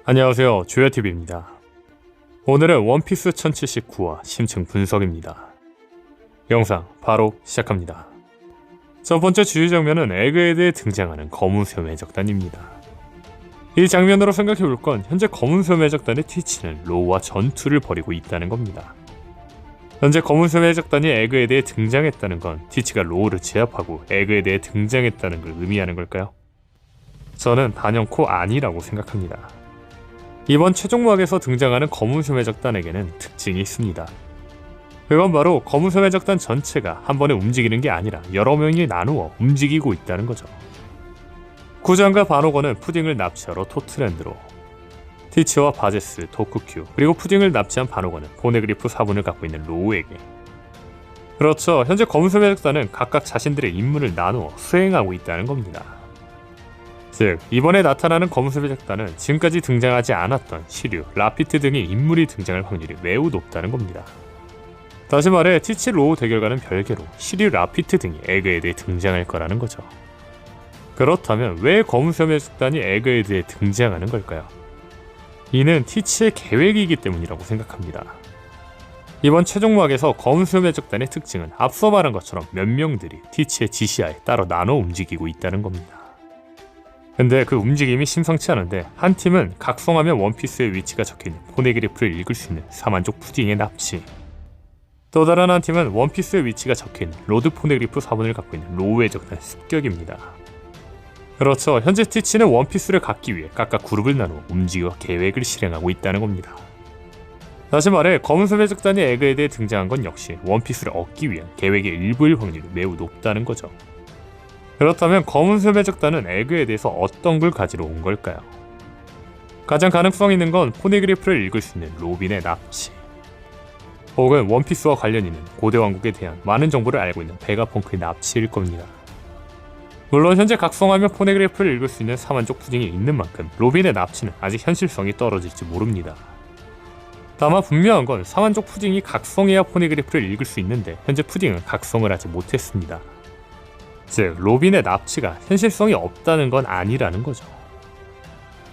안녕하세요, 조야TV입니다. 오늘은 원피스 1079화 심층 분석입니다. 영상 바로 시작합니다. 첫 번째 주요 장면은 에그헤드에 등장하는 검은수염 해적단입니다. 이 장면으로 생각해볼 건 현재 검은수염 해적단의 티치는 로우와 전투를 벌이고 있다는 겁니다. 현재 검은수염 해적단이 에그헤드에 등장했다는 건 티치가 로우를 제압하고 에그헤드에 등장했다는 걸 의미하는 걸까요? 저는 단연코 아니라고 생각합니다. 이번 최종막에서 등장하는 검은수염 해적단에게는 특징이 있습니다. 그건 바로 검은수염 해적단 전체가 한 번에 움직이는 게 아니라 여러 명이 나누어 움직이고 있다는 거죠. 구장과 바노거는 푸딩을 납치하러 토트랜드로, 티치와 바제스, 도쿠큐, 그리고 푸딩을 납치한 바노거는 포네그리프 사본을 갖고 있는 로우에게. 그렇죠, 현재 검은수염 해적단은 각각 자신들의 임무를 나누어 수행하고 있다는 겁니다. 즉, 이번에 나타나는 검은수염 해적단은 지금까지 등장하지 않았던 시류, 라피트 등의 인물이 등장할 확률이 매우 높다는 겁니다. 다시 말해 티치 로우 대결과는 별개로 시류, 라피트 등이 에그헤드에 등장할 거라는 거죠. 그렇다면 왜 검은수염 해적단이 에그헤드에 등장하는 걸까요? 이는 티치의 계획이기 때문이라고 생각합니다. 이번 최종막에서 검은수염 해적단의 특징은 앞서 말한 것처럼 몇 명들이 티치의 지시하에 따로 나눠 움직이고 있다는 겁니다. 근데 그 움직임이 심상치 않은데 한 팀은 각성하면 원피스의 위치가 적혀있는 포네그리프를 읽을 수 있는 사만족 푸딩의 납치, 또 다른 한 팀은 원피스의 위치가 적혀있는 로드 포네그리프 사본을 갖고 있는 로우의 적단 습격입니다. 그렇죠, 현재 티치는 원피스를 갖기 위해 각각 그룹을 나누어 움직여 계획을 실행하고 있다는 겁니다. 다시 말해 검은수염 해적단이 에그헤드에 등장한 건 역시 원피스를 얻기 위한 계획의 일부일 확률이 매우 높다는 거죠. 그렇다면 검은수염 해적단은 에그헤드에서 어떤 걸 가지러 온 걸까요? 가장 가능성 있는 건 포네그리프를 읽을 수 있는 로빈의 납치, 혹은 원피스와 관련 있는 고대 왕국에 대한 많은 정보를 알고 있는 베가펑크의 납치일 겁니다. 물론 현재 각성하며 포네그리프를 읽을 수 있는 사만족 푸딩이 있는 만큼 로빈의 납치는 아직 현실성이 떨어질지 모릅니다. 다만 분명한 건 사만족 푸딩이 각성해야 포네그리프를 읽을 수 있는데 현재 푸딩은 각성을 하지 못했습니다. 즉, 로빈의 납치가 현실성이 없다는 건 아니라는 거죠.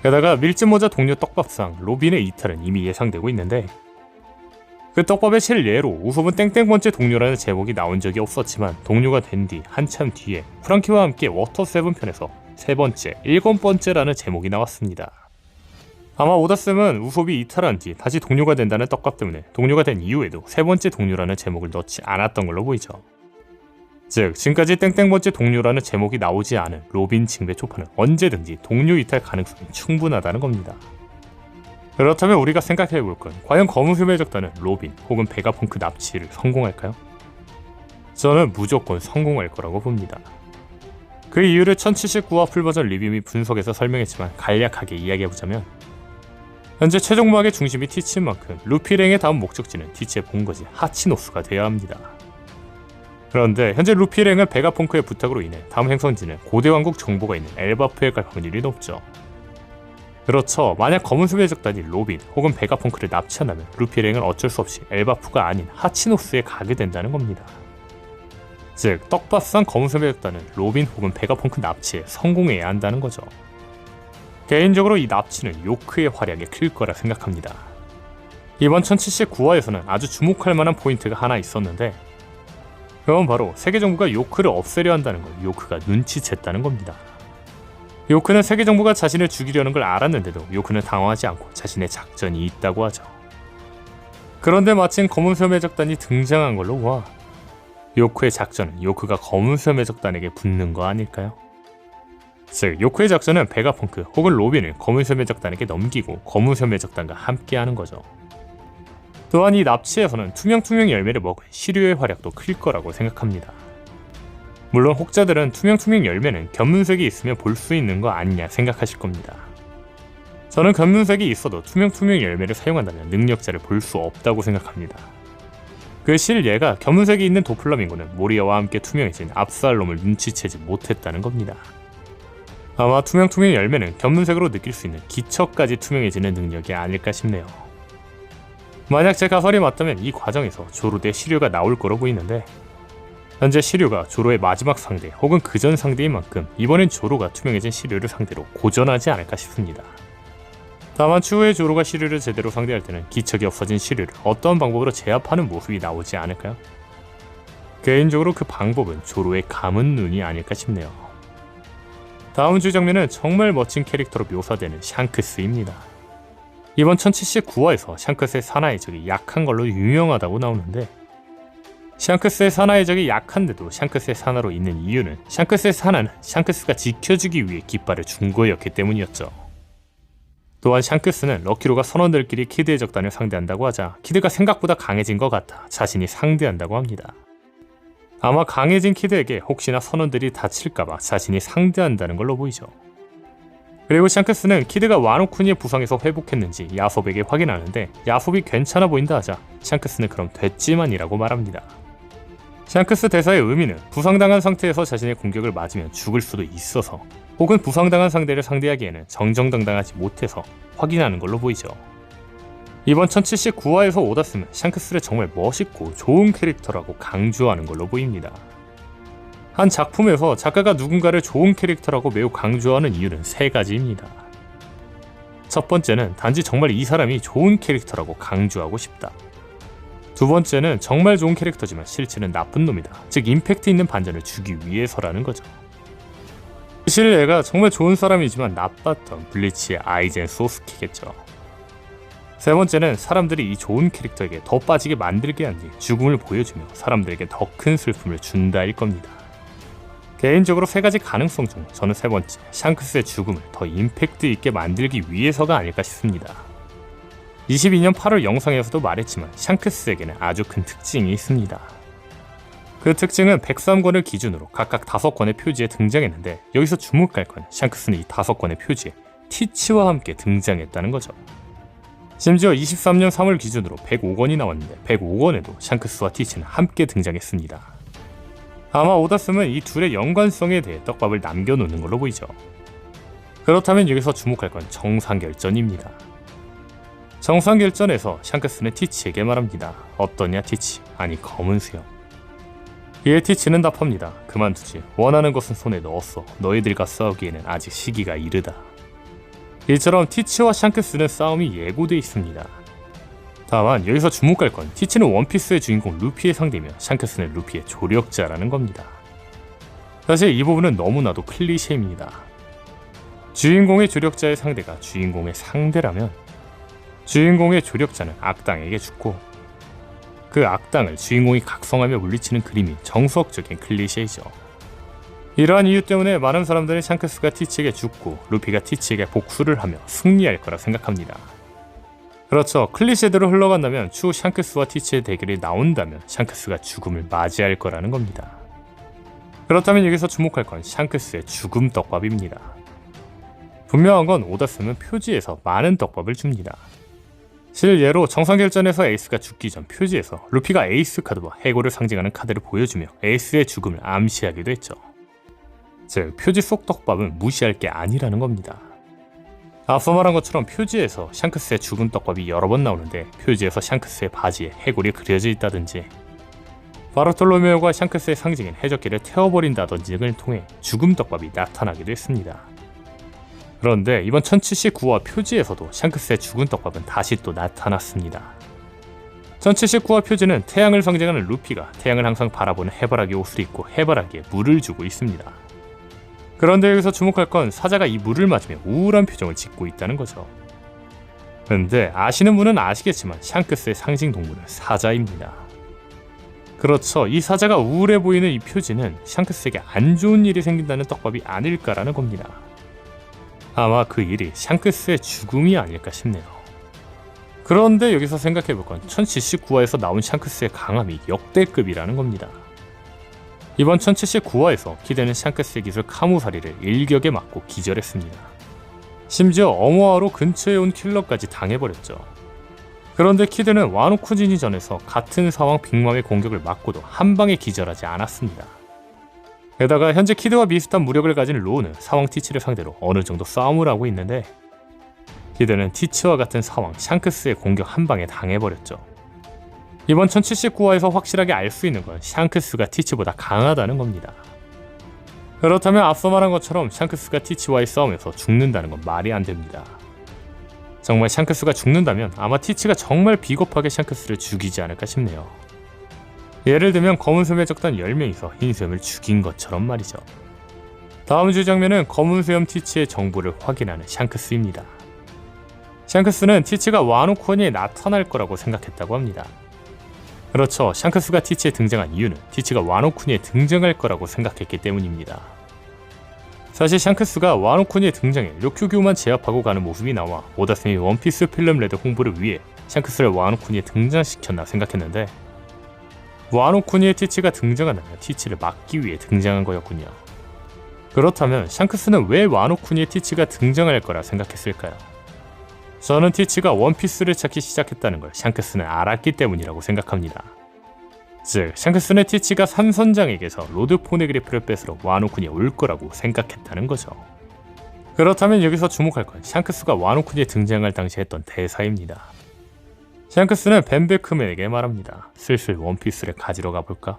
게다가 밀짚모자 동료 떡밥상 로빈의 이탈은 이미 예상되고 있는데, 그 떡밥의 실예로 우섭은 땡땡번째 동료라는 제목이 나온 적이 없었지만 동료가 된 뒤 한참 뒤에 프랑키와 함께 워터 세븐 편에서 세 번째, 일곱 번째라는 제목이 나왔습니다. 아마 오다쌤은 우섭이 이탈한 뒤 다시 동료가 된다는 떡밥 때문에 동료가 된 이후에도 세 번째 동료라는 제목을 넣지 않았던 걸로 보이죠. 즉, 지금까지 땡땡번째 동료라는 제목이 나오지 않은 로빈 징배 초파는 언제든지 동료 이탈 가능성이 충분하다는 겁니다. 그렇다면 우리가 생각해볼 건 과연 검은수염 해적단은 로빈 혹은 베가펑크 납치를 성공할까요? 저는 무조건 성공할 거라고 봅니다. 그 이유를 1079화 풀버전 리뷰 및 분석에서 설명했지만 간략하게 이야기해보자면, 현재 최종막의 중심이 티치인 만큼 루피랭의 다음 목적지는 티치의 본거지 하치노스가 되어야 합니다. 그런데 현재 루피랭은 베가펑크의 부탁으로 인해 다음 행성지는 고대왕국 정보가 있는 엘바프에 갈 확률이 높죠. 그렇죠, 만약 검은수염 해적단이 로빈 혹은 베가펑크를 납치한다면 루피랭은 어쩔 수 없이 엘바프가 아닌 하치노스에 가게 된다는 겁니다. 즉, 떡밥상 검은수염 해적단은 로빈 혹은 베가펑크 납치에 성공해야 한다는 거죠. 개인적으로 이 납치는 요크의 활약이 클 거라 생각합니다. 이번 1079화에서는 아주 주목할 만한 포인트가 하나 있었는데, 그건 바로 세계정부가 요크를 없애려 한다는 걸 요크가 눈치챘다는 겁니다. 요크는 세계정부가 자신을 죽이려는 걸 알았는데도 요크는 당황하지 않고 자신의 작전이 있다고 하죠. 그런데 마침 검은수염 해적단이 등장한 걸로 와, 요크의 작전은 요크가 검은수염 해적단에게 붙는 거 아닐까요? 즉, 요크의 작전은 베가펑크 혹은 로빈을 검은수염 해적단에게 넘기고 검은수염 해적단과 함께하는 거죠. 또한 이 납치에서는 투명 열매를 먹은 시류의 활약도 클 거라고 생각합니다. 물론 혹자들은 투명 열매는 견문색이 있으면 볼 수 있는 거 아니냐 생각하실 겁니다. 저는 견문색이 있어도 투명 열매를 사용한다면 능력자를 볼 수 없다고 생각합니다. 그 실예가 견문색이 있는 도플라밍고는 모리아와 함께 투명해진 압살롬을 눈치채지 못했다는 겁니다. 아마 투명 열매는 견문색으로 느낄 수 있는 기척까지 투명해지는 능력이 아닐까 싶네요. 만약 제 가설이 맞다면 이 과정에서 조로 대 시류가 나올 거로 보이는데, 현재 시류가 조로의 마지막 상대 혹은 그전 상대인 만큼 이번엔 조로가 투명해진 시류를 상대로 고전하지 않을까 싶습니다. 다만 추후에 조로가 시류를 제대로 상대할 때는 기척이 없어진 시류를 어떤 방법으로 제압하는 모습이 나오지 않을까요? 개인적으로 그 방법은 조로의 감은 눈이 아닐까 싶네요. 다음 주 장면은 정말 멋진 캐릭터로 묘사되는 샹크스입니다. 이번 1079화에서 샹크스의 사나이 적이 약한 걸로 유명하다고 나오는데, 샹크스의 사나이 적이 약한데도 샹크스의 사나로 있는 이유는 샹크스의 사나는 샹크스가 지켜주기 위해 깃발을 준 거였기 때문이었죠. 또한 샹크스는 럭키로가 선원들끼리 키드의 적단을 상대한다고 하자 키드가 생각보다 강해진 것 같아 자신이 상대한다고 합니다. 아마 강해진 키드에게 혹시나 선원들이 다칠까봐 자신이 상대한다는 걸로 보이죠. 그리고 샹크스는 키드가 와노쿠니의 부상에서 회복했는지 야솝에게 확인하는데 야솝이 괜찮아 보인다 하자 샹크스는 그럼 됐지만이라고 말합니다. 샹크스 대사의 의미는 부상당한 상태에서 자신의 공격을 맞으면 죽을 수도 있어서, 혹은 부상당한 상대를 상대하기에는 정정당당하지 못해서 확인하는 걸로 보이죠. 이번 1079화에서 오다스는 샹크스를 정말 멋있고 좋은 캐릭터라고 강조하는 걸로 보입니다. 한 작품에서 작가가 누군가를 좋은 캐릭터라고 매우 강조하는 이유는 세 가지입니다. 첫 번째는 단지 정말 이 사람이 좋은 캐릭터라고 강조하고 싶다. 두 번째는 정말 좋은 캐릭터지만 실제는 나쁜 놈이다. 즉 임팩트 있는 반전을 주기 위해서라는 거죠. 사실 얘가 정말 좋은 사람이지만 나빴던 블리치의 아이젠 소스케겠죠. 세 번째는 사람들이 이 좋은 캐릭터에게 더 빠지게 만들게 한 뒤 죽음을 보여주며 사람들에게 더 큰 슬픔을 준다일 겁니다. 개인적으로 세 가지 가능성 중 저는 세 번째, 샹크스의 죽음을 더 임팩트 있게 만들기 위해서가 아닐까 싶습니다. 22년 8월 영상에서도 말했지만 샹크스에게는 아주 큰 특징이 있습니다. 그 특징은 103권을 기준으로 각각 5권의 표지에 등장했는데, 여기서 주목할 건 샹크스는 이 5권의 표지에 티치와 함께 등장했다는 거죠. 심지어 23년 3월 기준으로 105권이 나왔는데 105권에도 샹크스와 티치는 함께 등장했습니다. 아마 오다스는 이 둘의 연관성에 대해 떡밥을 남겨놓는 걸로 보이죠. 그렇다면 여기서 주목할 건 정상결전입니다. 정상결전에서 샹크스는 티치에게 말합니다. 어떠냐 티치, 아니 검은 수염. 이에 티치는 답합니다. 그만두지, 원하는 것은 손에 넣었어. 너희들과 싸우기에는 아직 시기가 이르다. 이처럼 티치와 샹크스는 싸움이 예고돼 있습니다. 다만 여기서 주목할 건 티치는 원피스의 주인공 루피의 상대며 샹크스는 루피의 조력자라는 겁니다. 사실 이 부분은 너무나도 클리셰입니다. 주인공의 조력자의 상대가 주인공의 상대라면 주인공의 조력자는 악당에게 죽고 그 악당을 주인공이 각성하며 물리치는 그림이 정석적인 클리셰이죠. 이러한 이유 때문에 많은 사람들은 샹크스가 티치에게 죽고 루피가 티치에게 복수를 하며 승리할 거라 생각합니다. 그렇죠. 클리셰대로 흘러간다면 추후 샹크스와 티치의 대결이 나온다면 샹크스가 죽음을 맞이할 거라는 겁니다. 그렇다면 여기서 주목할 건 샹크스의 죽음 떡밥입니다. 분명한 건 오다스는 표지에서 많은 떡밥을 줍니다. 실예로 정상결전에서 에이스가 죽기 전 표지에서 루피가 에이스 카드와 해고를 상징하는 카드를 보여주며 에이스의 죽음을 암시하기도 했죠. 즉 표지 속 떡밥은 무시할 게 아니라는 겁니다. 앞서 말한 것처럼 표지에서 샹크스의 죽은 떡밥이 여러 번 나오는데, 표지에서 샹크스의 바지에 해골이 그려져 있다든지 바르톨로메오가 샹크스의 상징인 해적기를 태워버린다든지 등을 통해 죽음 떡밥이 나타나기도 했습니다. 그런데 이번 1079화 표지에서도 샹크스의 죽은 떡밥은 다시 또 나타났습니다. 1079화 표지는 태양을 상징하는 루피가 태양을 항상 바라보는 해바라기 옷을 입고 해바라기에 물을 주고 있습니다. 그런데 여기서 주목할 건 사자가 이 물을 맞으며 우울한 표정을 짓고 있다는 거죠. 근데 아시는 분은 아시겠지만 샹크스의 상징 동물은 사자입니다. 그렇죠. 이 사자가 우울해 보이는 이 표지는 샹크스에게 안 좋은 일이 생긴다는 떡밥이 아닐까라는 겁니다. 아마 그 일이 샹크스의 죽음이 아닐까 싶네요. 그런데 여기서 생각해볼 건 1079화에서 나온 샹크스의 강함이 역대급이라는 겁니다. 이번 1079화에서 키드는 샹크스의 기술 카무사리를 일격에 맞고 기절했습니다. 심지어 어머하로 근처에 온 킬러까지 당해버렸죠. 그런데 키드는 와노쿠진이 전에서 같은 사왕 빅맘의 공격을 맞고도 한 방에 기절하지 않았습니다. 게다가 현재 키드와 비슷한 무력을 가진 로우는 사왕 티치를 상대로 어느 정도 싸움을 하고 있는데, 키드는 티치와 같은 사왕 샹크스의 공격 한 방에 당해버렸죠. 이번 1079화에서 확실하게 알 수 있는 건 샹크스가 티치보다 강하다는 겁니다. 그렇다면 앞서 말한 것처럼 샹크스가 티치와의 싸움에서 죽는다는 건 말이 안 됩니다. 정말 샹크스가 죽는다면 아마 티치가 정말 비겁하게 샹크스를 죽이지 않을까 싶네요. 예를 들면 검은 수염의 적단 10명이서 흰 수염을 죽인 것처럼 말이죠. 다음 주 장면은 검은 수염 티치의 정보를 확인하는 샹크스입니다. 샹크스는 티치가 와노 쿠니에 나타날 거라고 생각했다고 합니다. 그렇죠. 샹크스가 티치에 등장한 이유는 티치가 와노 쿠니에 등장할 거라고 생각했기 때문입니다. 사실 샹크스가 와노 쿠니에 등장해 료큐교만 제압하고 가는 모습이 나와 오다스미 원피스 필름 레드 홍보를 위해 샹크스를 와노 쿠니에 등장시켰나 생각했는데 와노 쿠니에 티치가 등장한다면 티치를 막기 위해 등장한 거였군요. 그렇다면 샹크스는 왜 와노 쿠니에 티치가 등장할 거라 생각했을까요? 저는 티치가 원피스를 찾기 시작했다는 걸 샹크스는 알았기 때문이라고 생각합니다. 즉, 샹크스는 티치가 산선장에게서 로드 포네그리프를 뺏으러 와노 쿠니에 올 거라고 생각했다는 거죠. 그렇다면 여기서 주목할 건 샹크스가 와노 쿠니에 등장할 당시 했던 대사입니다. 샹크스는 벤베크맨에게 말합니다. 슬슬 원피스를 가지러 가볼까?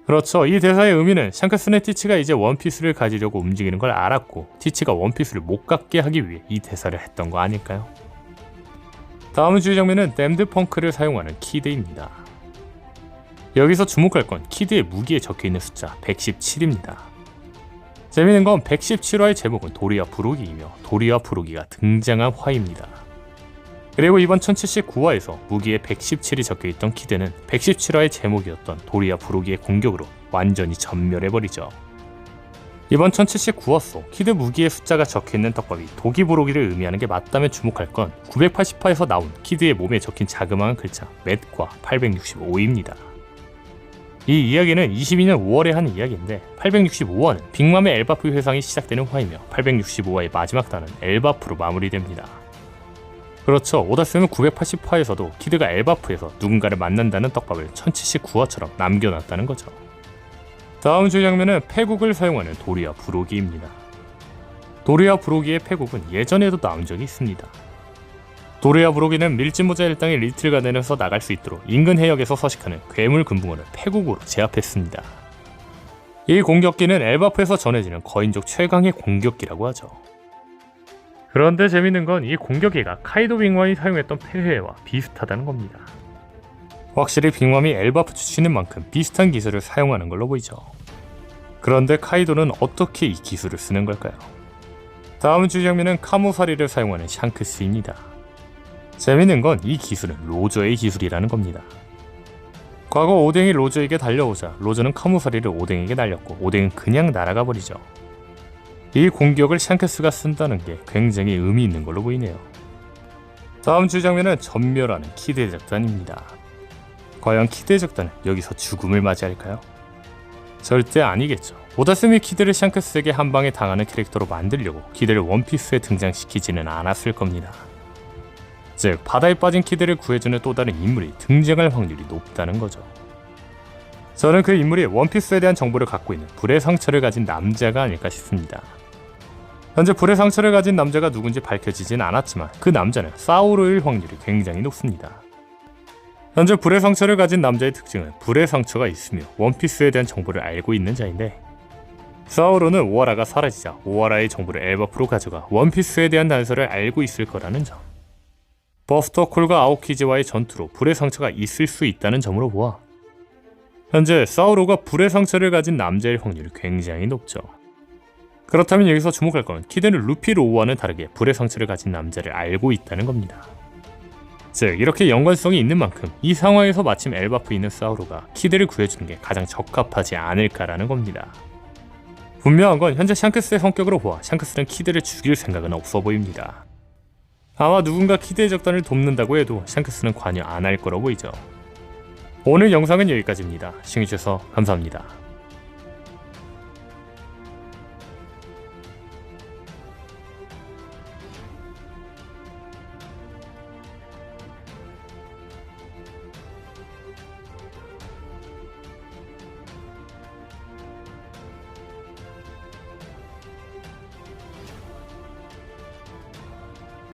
그렇죠. 이 대사의 의미는 샹크스는 티치가 이제 원피스를 가지려고 움직이는 걸 알았고 티치가 원피스를 못 갖게 하기 위해 이 대사를 했던 거 아닐까요? 다음 주의 장면은 댐드 펑크를 사용하는 키드입니다. 여기서 주목할 건 키드의 무기에 적혀있는 숫자 117입니다. 재미있는 건 117화의 제목은 도리와 부로기이며 도리와 부로기가 등장한 화입니다. 그리고 이번 1079화에서 무기에 117이 적혀있던 키드는 117화의 제목이었던 도리와 부로기의 공격으로 완전히 전멸해버리죠. 이번 1079화 속 키드 무기의 숫자가 적혀있는 떡밥이 도기 부로기를 의미하는 게 맞다면 주목할 건 980화에서 나온 키드의 몸에 적힌 자그마한 글자 맷과 865입니다. 이 이야기는 22년 5월에 한 이야기인데 865화는 빅맘의 엘바프 회상이 시작되는 화이며 865화의 마지막 단은 엘바프로 마무리됩니다. 그렇죠. 오다스는 980화에서도 키드가 엘바프에서 누군가를 만난다는 떡밥을 1079화처럼 남겨놨다는 거죠. 다음 주 장면은 패국을 사용하는 도리와 부로기입니다. 도리와 부로기의 패국은 예전에도 나온 적이 있습니다. 도리와 부로기는 밀짚모자 일당의 리틀 가든에서 나갈 수 있도록 인근 해역에서 서식하는 괴물 금붕어를 패국으로 제압했습니다. 이 공격기는 엘바프에서 전해지는 거인족 최강의 공격기라고 하죠. 그런데 재밌는 건 이 공격기가 카이도 빅맘이 사용했던 패회와 비슷하다는 겁니다. 확실히 빅맘이 엘바프 출신인 만큼 비슷한 기술을 사용하는 걸로 보이죠. 그런데 카이도는 어떻게 이 기술을 쓰는 걸까요? 다음 주 장면은 카모사리를 사용하는 샹크스입니다. 재밌는 건 이 기술은 로저의 기술이라는 겁니다. 과거 오뎅이 로저에게 달려오자 로저는 카모사리를 오뎅에게 날렸고 오뎅은 그냥 날아가 버리죠. 이 공격을 샹크스가 쓴다는 게 굉장히 의미 있는 걸로 보이네요. 다음 주 장면은 전멸하는 키드의 적단입니다. 과연 키드의 적단은 여기서 죽음을 맞이할까요? 절대 아니겠죠. 오다스미 키드를 샹크스에게 한방에 당하는 캐릭터로 만들려고 키드를 원피스에 등장시키지는 않았을 겁니다. 즉, 바다에 빠진 키드를 구해주는 또 다른 인물이 등장할 확률이 높다는 거죠. 저는 그 인물이 원피스에 대한 정보를 갖고 있는 불의 상처를 가진 남자가 아닐까 싶습니다. 현재 불의 상처를 가진 남자가 누군지 밝혀지진 않았지만 그 남자는 사우로일 확률이 굉장히 높습니다. 현재 불의 상처를 가진 남자의 특징은 불의 상처가 있으며 원피스에 대한 정보를 알고 있는 자인데 사우로는 오하라가 사라지자 오하라의 정보를 엘바프로 가져가 원피스에 대한 단서를 알고 있을 거라는 점, 버스터 콜과 아오키즈와의 전투로 불의 상처가 있을 수 있다는 점으로 보아 현재 사우로가 불의 상처를 가진 남자일 확률이 굉장히 높죠. 그렇다면 여기서 주목할 건 키드는 루피 로우와는 다르게 불의 상처를 가진 남자를 알고 있다는 겁니다. 즉, 이렇게 연관성이 있는 만큼 이 상황에서 마침 엘바프에 있는 사우로가 키드를 구해주는 게 가장 적합하지 않을까라는 겁니다. 분명한 건 현재 샹크스의 성격으로 보아 샹크스는 키드를 죽일 생각은 없어 보입니다. 아마 누군가 키드의 적단을 돕는다고 해도 샹크스는 관여 안 할 거로 보이죠. 오늘 영상은 여기까지입니다. 시청해주셔서 감사합니다.